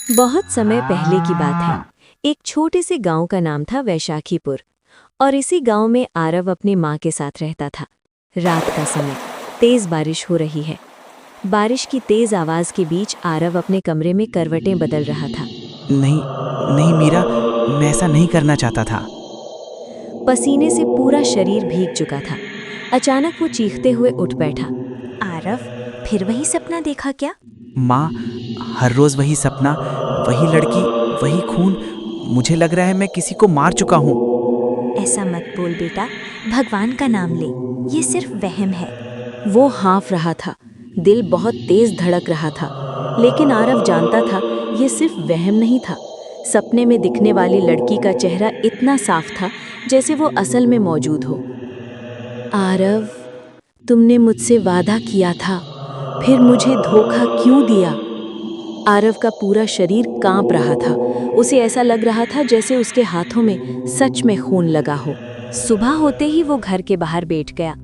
बहुत समय पहले की बात है। एक छोटे से गांव का नाम था वैशाखीपुर और इसी गांव में आरव अपनी माँ के साथ रहता था। रात का समय, तेज बारिश हो रही है। बारिश की तेज आवाज के बीच आरव अपने कमरे में करवटें बदल रहा था। नहीं, नहीं मीरा, मैं ऐसा नहीं करना चाहता था। पसीने से पूरा शरीर भीग चुका था। अचानक वो चीखते हुए उठ बैठा। आरव, फिर वही सपना देखा क्या? माँ, हर रोज वही सपना, वही लड़की, वही खून। मुझे लग रहा है मैं किसी को मार चुका हूँ। ऐसा मत बोल बेटा, भगवान का नाम ले। ये सिर्फ वहम है। वो हाँफ रहा था, दिल बहुत तेज धड़क रहा था। लेकिन आरव जानता था ये सिर्फ वहम नहीं था। सपने में दिखने वाली लड़की का चेहरा इतना साफ था जैसे वो असल में मौजूद हो। आरव, तुमने मुझसे वादा किया था, फिर मुझे धोखा क्यों दिया? आरव का पूरा शरीर कांप रहा था। उसे ऐसा लग रहा था जैसे उसके हाथों में सच में खून लगा हो। सुबह होते ही वो घर के बाहर बैठ गया।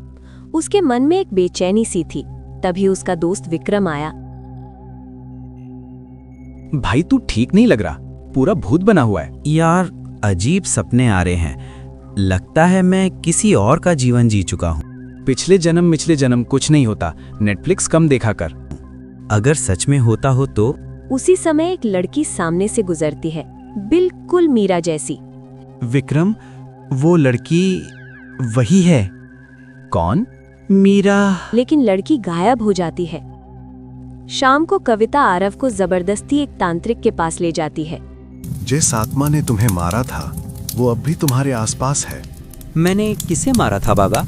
उसके मन में एक बेचैनी सी थी। तभी उसका दोस्त विक्रम आया। भाई तू ठीक नहीं लग रहा, पूरा भूत बना हुआ है। यार, अजीब सपने आ रहे हैं। लगता है मैं किसी और का जीवन जी चुका हूँ। पिछले जन्म कुछ नहीं होता। नेटफ्लिक्स कम देखा कर। अगर सच में होता हो तो? उसी समय एक लड़की सामने से गुजरती है, बिल्कुल मीरा जैसी। विक्रम, वो लड़की वही है। कौन? मीरा। लेकिन लड़की गायब हो जाती है। शाम को कविता आरव को जबरदस्ती एक तांत्रिक के पास ले जाती है। जिस आत्मा ने तुम्हें मारा था वो अब भी तुम्हारे आसपास है। मैंने किसे मारा था बाबा?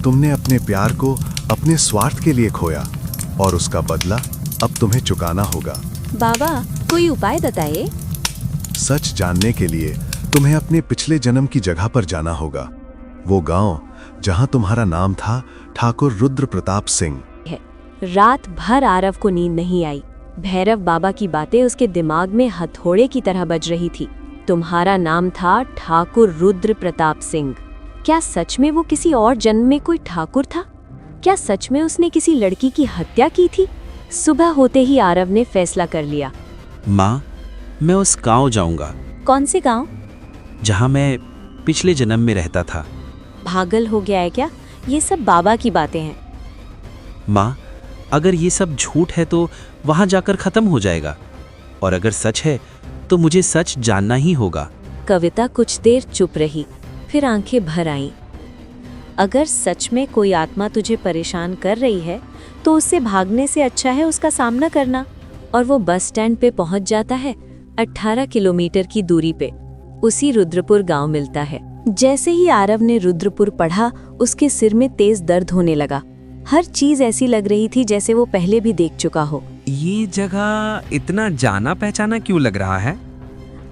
तुमने अपने प्यार को अपने स्वार्थ के लिए खोया और उसका बदला अब तुम्हें चुकाना होगा। बाबा, कोई उपाय बताइए। सच जानने के लिए तुम्हें अपने पिछले जन्म की जगह पर जाना होगा। वो गांव जहां तुम्हारा नाम था ठाकुर रुद्र प्रताप सिंह। रात भर आरव को नींद नहीं आई। भैरव बाबा की बातें उसके दिमाग में हथौड़े की तरह बज रही थी। तुम्हारा नाम था ठाकुर रुद्र प्रताप सिंह। क्या सच में वो किसी और जन्म में कोई ठाकुर था? क्या सच में उसने किसी लड़की की हत्या की थी? सुबह होते ही आरव ने फैसला कर लिया। माँ, मैं उस गांव जाऊंगा। कौन से गांव? जहां मैं पिछले जन्म में रहता था। पागल हो गया है क्या? ये सब बाबा की बातें हैं। माँ, अगर ये सब झूठ है तो वहां जाकर खत्म हो जाएगा, और अगर सच है तो मुझे सच जानना ही होगा। कविता कुछ देर चुप रही, फिर आंखें भर आईं। अगर सच में कोई आत्मा तुझे परेशान कर रही है तो उससे भागने से अच्छा है उसका सामना करना। और वो बस स्टैंड पे पहुंच जाता है। 18 किलोमीटर की दूरी पे उसी रुद्रपुर गांव मिलता है। जैसे ही आरव ने रुद्रपुर पढ़ा, उसके सिर में तेज दर्द होने लगा। हर चीज ऐसी लग रही थी जैसे वो पहले भी देख चुका हो। ये जगह इतना जाना पहचाना क्यों लग रहा है?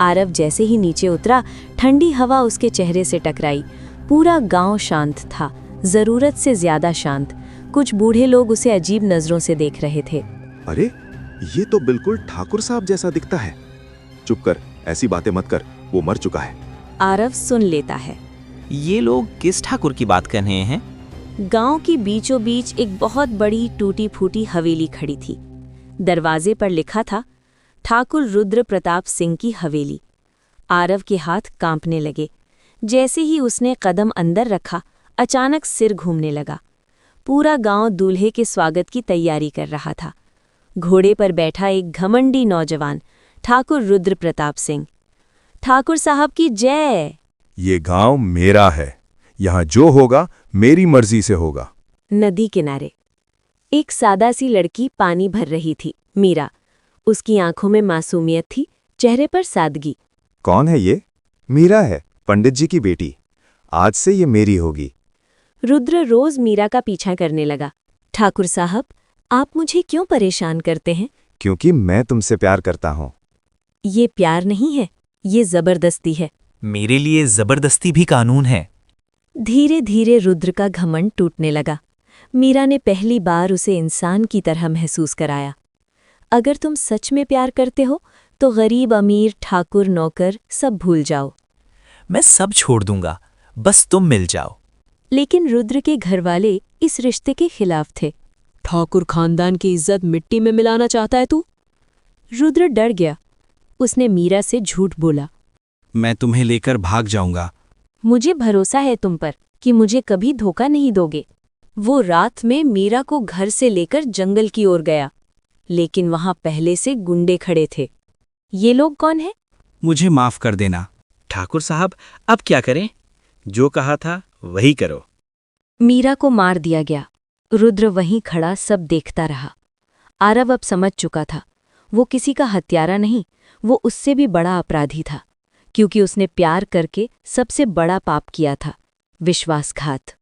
आरव जैसे ही नीचे उतरा, ठंडी हवा उसके चेहरे से टकराई। पूरा गांव शांत था, जरूरत से ज्यादा शांत। कुछ बूढ़े लोग उसे अजीब नजरों से देख रहे थे। अरे, ये तो बिल्कुल ठाकुर साहब जैसा दिखता है। चुप कर, ऐसी बातें मत कर, वो मर चुका है। आरव सुन लेता है। ये लोग किस ठाकुर की बात कर रहे हैं? गांव की बीचों बीच एक बहुत बड़ी टूटी फूटी हवेली खड़ी थी। दरवाजे पर लिखा था, ठाकुर रुद्र प्रताप सिंह की हवेली। आरव के हाथ कांपने लगे। जैसे ही उसने कदम अंदर रखा, अचानक सिर घूमने लगा। पूरा गांव दूल्हे के स्वागत की तैयारी कर रहा था। घोड़े पर बैठा एक घमंडी नौजवान, ठाकुर रुद्र प्रताप सिंह। ठाकुर साहब की जय। ये गांव मेरा है, यहाँ जो होगा मेरी मर्जी से होगा। नदी किनारे एक सादा सी लड़की पानी भर रही थी, मीरा। उसकी आंखों में मासूमियत थी, चेहरे पर सादगी। कौन है ये? मीरा है, पंडित जी की बेटी। आज से ये मेरी होगी। रुद्र रोज मीरा का पीछा करने लगा। ठाकुर साहब, आप मुझे क्यों परेशान करते हैं? क्योंकि मैं तुमसे प्यार करता हूँ। ये प्यार नहीं है, ये जबरदस्ती है। मेरे लिए जबरदस्ती भी कानून है। धीरे धीरे रुद्र का घमंड टूटने लगा। मीरा ने पहली बार उसे इंसान की तरह महसूस कराया। अगर तुम सच में प्यार करते हो तो गरीब अमीर ठाकुर नौकर सब भूल जाओ। मैं सब छोड़ दूंगा, बस तुम मिल जाओ। लेकिन रुद्र के घरवाले इस रिश्ते के खिलाफ थे। ठाकुर खानदान की इज्जत मिट्टी में मिलाना चाहता है तू? रुद्र डर गया। उसने मीरा से झूठ बोला। मैं तुम्हें लेकर भाग जाऊंगा। मुझे भरोसा है तुम पर कि मुझे कभी धोखा नहीं दोगे। वो रात में मीरा को घर से लेकर जंगल की ओर गया, लेकिन वहां पहले से गुंडे खड़े थे। ये लोग कौन हैं? मुझे माफ कर देना। ठाकुर साहब, अब क्या करें? जो कहा था वही करो। मीरा को मार दिया गया। रुद्र वहीं खड़ा सब देखता रहा। आरव अब समझ चुका था, वो किसी का हत्यारा नहीं, वो उससे भी बड़ा अपराधी था, क्योंकि उसने प्यार करके सबसे बड़ा पाप किया था, विश्वासघात।